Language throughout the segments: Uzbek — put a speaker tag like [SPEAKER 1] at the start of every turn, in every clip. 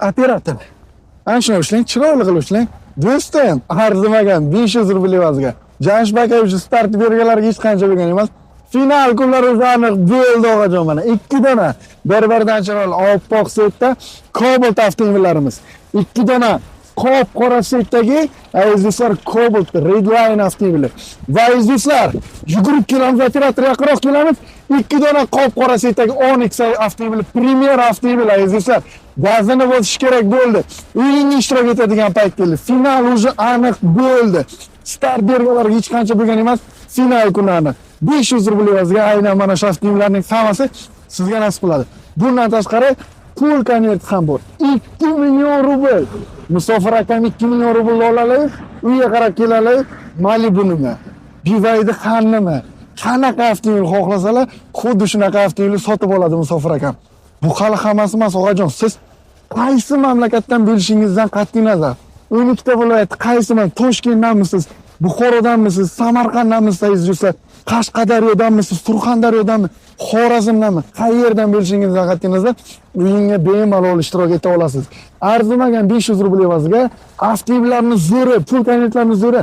[SPEAKER 1] operator. Ana shuni ishlang, chiroyli qilib ishlang. Do'stim, arzimagan 500 rubl evaziga. Jamshid aka o'zi start berganlarga hech qancha bo'lgan emas. Final kunlar o'zi aniq bo'ldi og'ajon mana. 2 dona bir-biridan chiroyli oppoq setda Cobalt avtomobillarimiz. 2 dona qop-qora setdagi azizlar Cobalt Redline avtomobili. Va azizlar, yugurib kelamiz, operator yaqinroq kelamiz. 2 dona qop-qora setdagi Onyx avtomobili, Premier avtomobil azizlar. Gazini bosish kerak bo'ldi. O'yinga ishtirok etadigan payt keldi. Final o'zi aniq bo'ldi. Start berganlarga hech qancha bo'lgan emas. Final kunlari 500 rubl evaziga aynan mana shu avtomobillarning hammasi sizga nasib qiladi. Bundan tashqari pul konvert ham bor. 2 million rubl. Musofir akam 2 million rubl oladi. Uyga qarab keladi. Malibu'ni, Bivaydi Xannimi, qanaqa avtomobil xohlasalar, xuddi shunaqa avtomobil sotib oladi Musofir akam. Bu hali hammasi emas, og'ajon. Siz qaysi mamlakatdan bo'lishingizdan qat'iy nazar, 12 ta viloyat qaysi Toshkentdanmisiz, Buxorodanmisiz, Samarqanddanmisiz, azizlar, Qashqadaryodanmisiz, Surxondaryodanmi, Xorazmdanmi, qayerdan bo'lishingizdan qat'iy nazar o'yinga bemalol ishtirok eta olasiz. Arzimagan 500 rubl evaziga avtomobillarning zo'ri, pul konvertlarning zo'ri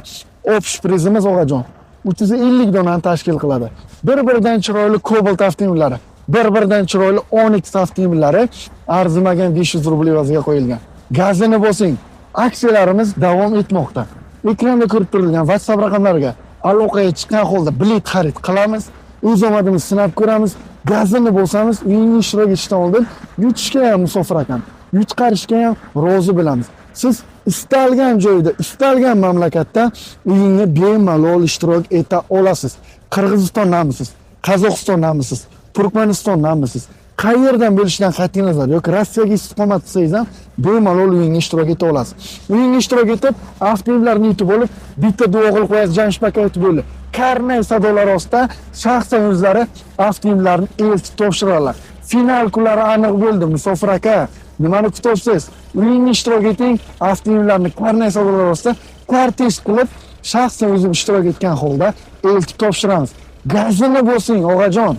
[SPEAKER 1] opsh prizimiz og'ajon 350 donani tashkil qiladi. Bir-biridan chiroyli Cobalt avtomobillari, bir-biridan chiroyli Onyx avtomobillari arzimagan 500 rubl evaziga qo'yilgan. Gazini bosing. Aksiyalarimiz davom etmoqda. Ekranda ko'rib turilgan WhatsApp raqamlariga aloqaga chiqqan holda bilet xarid qilamiz. O'z omadimizni sinab ko'ramiz. Gazini bosamiz, o'yinga ishtirok etishdan oldin yutishga ham Musofir akam, yutqarishga ham rozi bo'lamiz. Siz istalgan joyda, istalgan mamlakatda o'yinga bemalol ishtirok eta olasiz. Qirg'izistondanmisiz, Qozog'istondanmisiz, Turkmanistondanmisiz, qayerdan bo'lishidan qat'iy nazar yoki Rossiyaga istiqomat qilsangiz ham bemalol o'yinga ishtirok eta olasiz. O'yinga ishtirok etib, avtomobillarni yutib olib, bitta duo qilib qo'yasiz, Jamshid aka yutib bo'ldi. Karnay sadolari ostida shaxsan o'zlari avtomobillarni eltib topshiradilar. Final kunlari aniq bo'ldi. Musofir aka, nimani kutyapsiz? O'yinga ishtirok eting, avtomobillarni karnay sadolari ostida kortej qilib, shaxsan o'zim ishtirok etgan holda eltib topshiramiz. Gazini bosing, og'ajon.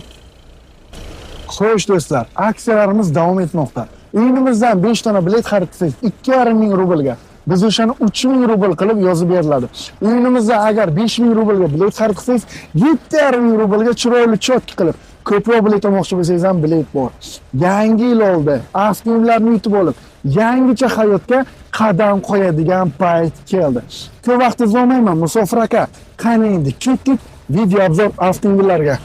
[SPEAKER 1] Xo'sh do'stlar, aksiyalarimiz davom etmoqda. O'yinimizdan 5 dona bilet xarid qilsangiz 2,5 ming rublga biz o'shani 3 ming rubl qilib yozib beriladi. O'yinimizdan agar 5 ming rublga bilet xarid qilsangiz 7,5 ming rublga chiroyli chotki qilib ko'proq bilet olmoqchi bo'lsangiz ham bilet bor. Yangi yil oldi, avtomobillarni yutib olib, yangicha hayotga qadam qo'yadigan payt keldi. Ko'p vaqtingizni olmayman, Musofir aka. Qani endi ketdik video obzor avtomobillarga.